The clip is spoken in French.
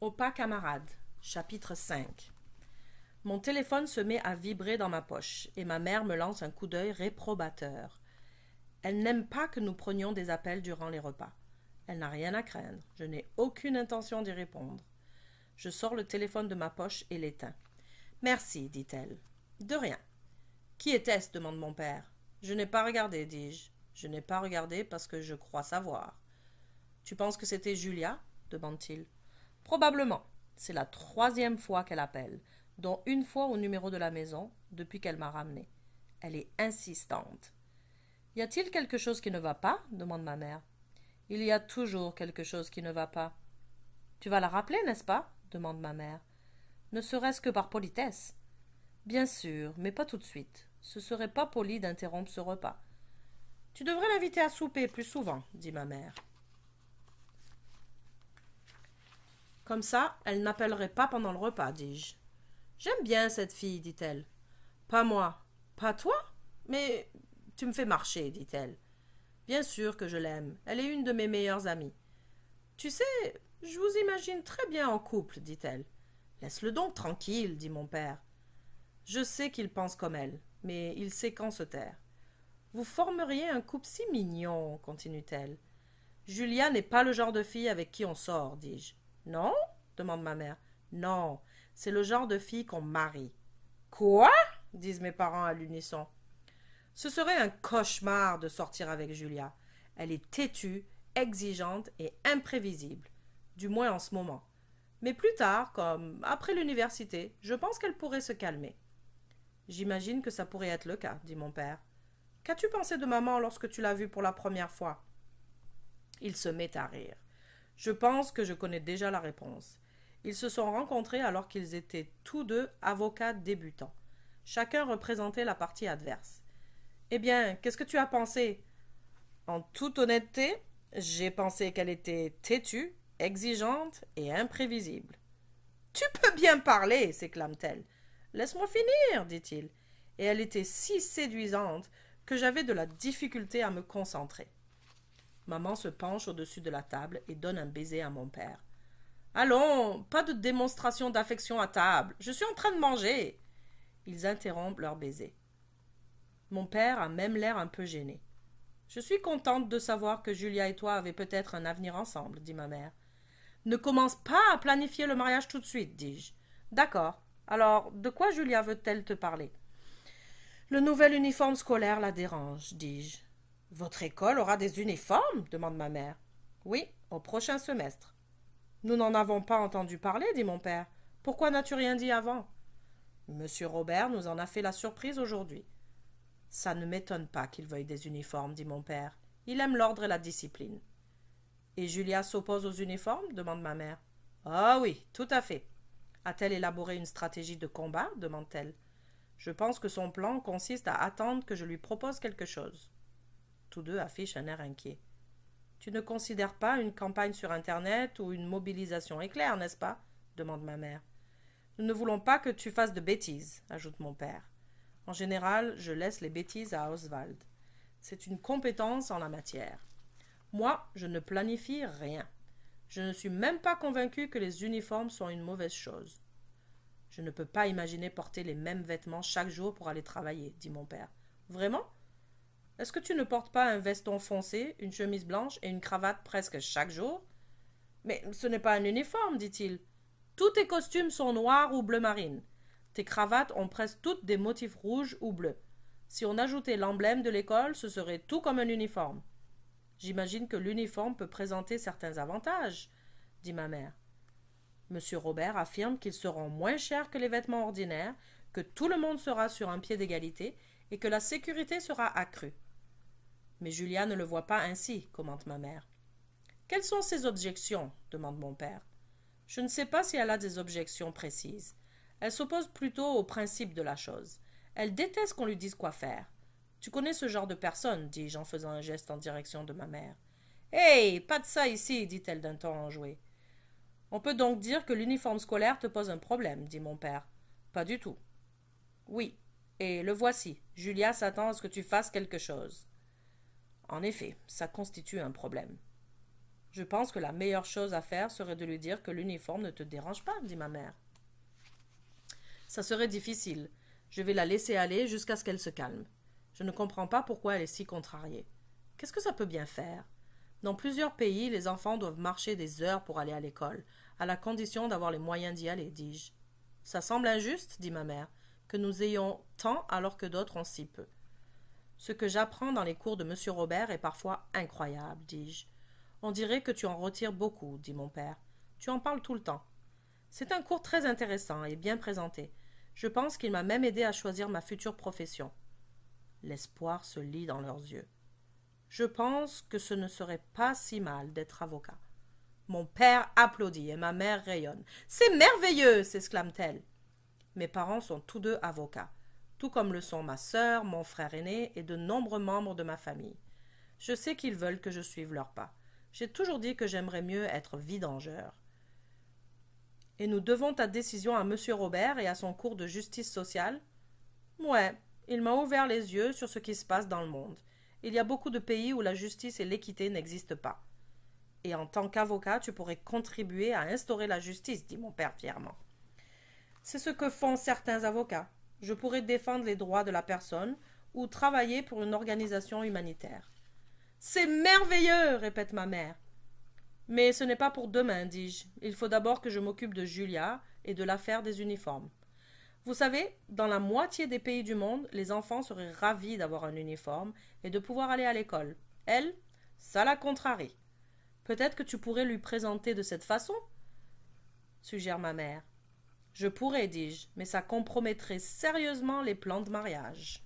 Au pas camarade, chapitre 5. Mon téléphone se met à vibrer dans ma poche et ma mère me lance un coup d'œil réprobateur. Elle n'aime pas que nous prenions des appels durant les repas. Elle n'a rien à craindre. Je n'ai aucune intention d'y répondre. Je sors le téléphone de ma poche et l'éteins. Merci, dit-elle. De rien. Qui était-ce demande mon père. Je n'ai pas regardé, dis-je. Je n'ai pas regardé parce que je crois savoir. Tu penses que c'était Julia demande-t-il. Probablement. C'est la 3e fois qu'elle appelle, dont une fois au numéro de la maison, depuis qu'elle m'a ramenée. Elle est insistante. Y a-t-il quelque chose qui ne va pas demande ma mère. Il y a toujours quelque chose qui ne va pas. Tu vas la rappeler, n'est-ce pas demande ma mère. Ne serait-ce que par politesse. Bien sûr, mais pas tout de suite. Ce serait pas poli d'interrompre ce repas. Tu devrais l'inviter à souper plus souvent, dit ma mère. Comme ça, elle n'appellerait pas pendant le repas, dis-je. J'aime bien cette fille, dit-elle. Pas moi. Pas toi? Mais tu me fais marcher, dit-elle. Bien sûr que je l'aime. Elle est une de mes meilleures amies. Tu sais, je vous imagine très bien en couple, dit-elle. Laisse-le donc tranquille, dit mon père. Je sais qu'il pense comme elle, mais il sait quand se taire. Vous formeriez un couple si mignon, continue-t-elle. Julia n'est pas le genre de fille avec qui on sort, dis-je. Non demande ma mère. Non, c'est le genre de fille qu'on marie. Quoi disent mes parents à l'unisson. Ce serait un cauchemar de sortir avec Julia. Elle est têtue, exigeante et imprévisible, du moins en ce moment. Mais plus tard, comme après l'université, je pense qu'elle pourrait se calmer. J'imagine que ça pourrait être le cas, dit mon père. Qu'as-tu pensé de maman lorsque tu l'as vue pour la première fois? Il se met à rire. Je pense que je connais déjà la réponse. Ils se sont rencontrés alors qu'ils étaient tous deux avocats débutants. Chacun représentait la partie adverse. Eh bien, qu'est-ce que tu as pensé? En toute honnêteté, j'ai pensé qu'elle était têtue, exigeante et imprévisible. Tu peux bien parler, s'éclame-t-elle. Laisse-moi finir, dit-il. Et elle était si séduisante que j'avais de la difficulté à me concentrer. Maman se penche au-dessus de la table et donne un baiser à mon père. Allons, pas de démonstration d'affection à table. Je suis en train de manger. Ils interrompent leur baiser. Mon père a même l'air un peu gêné. Je suis contente de savoir que Julia et toi avez peut-être un avenir ensemble, dit ma mère. Ne commence pas à planifier le mariage tout de suite, dis-je. D'accord. Alors, de quoi Julia veut-elle te parler? Le nouvel uniforme scolaire la dérange, dis-je. Votre école aura des uniformes demande ma mère. Oui, au prochain semestre. Nous n'en avons pas entendu parler, dit mon père. Pourquoi n'as-tu rien dit avant? Monsieur Robert nous en a fait la surprise aujourd'hui. Ça ne m'étonne pas qu'il veuille des uniformes, dit mon père. Il aime l'ordre et la discipline. Et Julia s'oppose aux uniformes demande ma mère. Ah oui, tout à fait. A-t-elle élaboré une stratégie de combat demande-t-elle. Je pense que son plan consiste à attendre que je lui propose quelque chose. Tous deux affichent un air inquiet. Tu ne considères pas une campagne sur Internet ou une mobilisation éclair, n'est-ce pas demande ma mère. Nous ne voulons pas que tu fasses de bêtises, ajoute mon père. En général, je laisse les bêtises à Oswald. C'est une compétence en la matière. Moi, je ne planifie rien. Je ne suis même pas convaincu que les uniformes sont une mauvaise chose. Je ne peux pas imaginer porter les mêmes vêtements chaque jour pour aller travailler, dit mon père. Vraiment? Est-ce que tu ne portes pas un veston foncé, une chemise blanche et une cravate presque chaque jour? Mais ce n'est pas un uniforme, dit-il. Tous tes costumes sont noirs ou bleu marine. Tes cravates ont presque toutes des motifs rouges ou bleus. Si on ajoutait l'emblème de l'école, ce serait tout comme un uniforme. J'imagine que l'uniforme peut présenter certains avantages, dit ma mère. Monsieur Robert affirme qu'ils seront moins chers que les vêtements ordinaires, que tout le monde sera sur un pied d'égalité et que la sécurité sera accrue. Mais Julia ne le voit pas ainsi, commente ma mère. Quelles sont ses objections demande mon père. Je ne sais pas si elle a des objections précises. Elle s'oppose plutôt au principe de la chose. Elle déteste qu'on lui dise quoi faire. Tu connais ce genre de personne, dis-je en faisant un geste en direction de ma mère. Hé, pas de ça ici, dit-elle d'un ton enjoué. On peut donc dire que l'uniforme scolaire te pose un problème, dit mon père. Pas du tout. Oui, et le voici. Julia s'attend à ce que tu fasses quelque chose. En effet, ça constitue un problème. Je pense que la meilleure chose à faire serait de lui dire que l'uniforme ne te dérange pas, dit ma mère. Ça serait difficile. Je vais la laisser aller jusqu'à ce qu'elle se calme. Je ne comprends pas pourquoi elle est si contrariée. Qu'est-ce que ça peut bien faire? Dans plusieurs pays, les enfants doivent marcher des heures pour aller à l'école, à la condition d'avoir les moyens d'y aller, dis-je. Ça semble injuste, dit ma mère, que nous ayons tant alors que d'autres ont si peu. Ce que j'apprends dans les cours de M. Robert est parfois incroyable, dis-je. On dirait que tu en retires beaucoup, dit mon père. Tu en parles tout le temps. C'est un cours très intéressant et bien présenté. Je pense qu'il m'a même aidé à choisir ma future profession. L'espoir se lit dans leurs yeux. Je pense que ce ne serait pas si mal d'être avocat. Mon père applaudit et ma mère rayonne. C'est merveilleux, s'exclame-t-elle. Mes parents sont tous deux avocats, tout comme le sont ma sœur, mon frère aîné et de nombreux membres de ma famille. Je sais qu'ils veulent que je suive leurs pas. J'ai toujours dit que j'aimerais mieux être vidangeur. Et nous devons ta décision à M. Robert et à son cours de justice sociale? Ouais, il m'a ouvert les yeux sur ce qui se passe dans le monde. Il y a beaucoup de pays où la justice et l'équité n'existent pas. Et en tant qu'avocat, tu pourrais contribuer à instaurer la justice, dit mon père fièrement. C'est ce que font certains avocats. Je pourrais défendre les droits de la personne ou travailler pour une organisation humanitaire. C'est merveilleux, répète ma mère. Mais ce n'est pas pour demain, dis-je. Il faut d'abord que je m'occupe de Julia et de l'affaire des uniformes. Vous savez, dans la moitié des pays du monde, les enfants seraient ravis d'avoir un uniforme et de pouvoir aller à l'école. Elle, ça la contrarie. Peut-être que tu pourrais lui présenter de cette façon, suggère ma mère. Je pourrais, dis-je, mais ça compromettrait sérieusement les plans de mariage.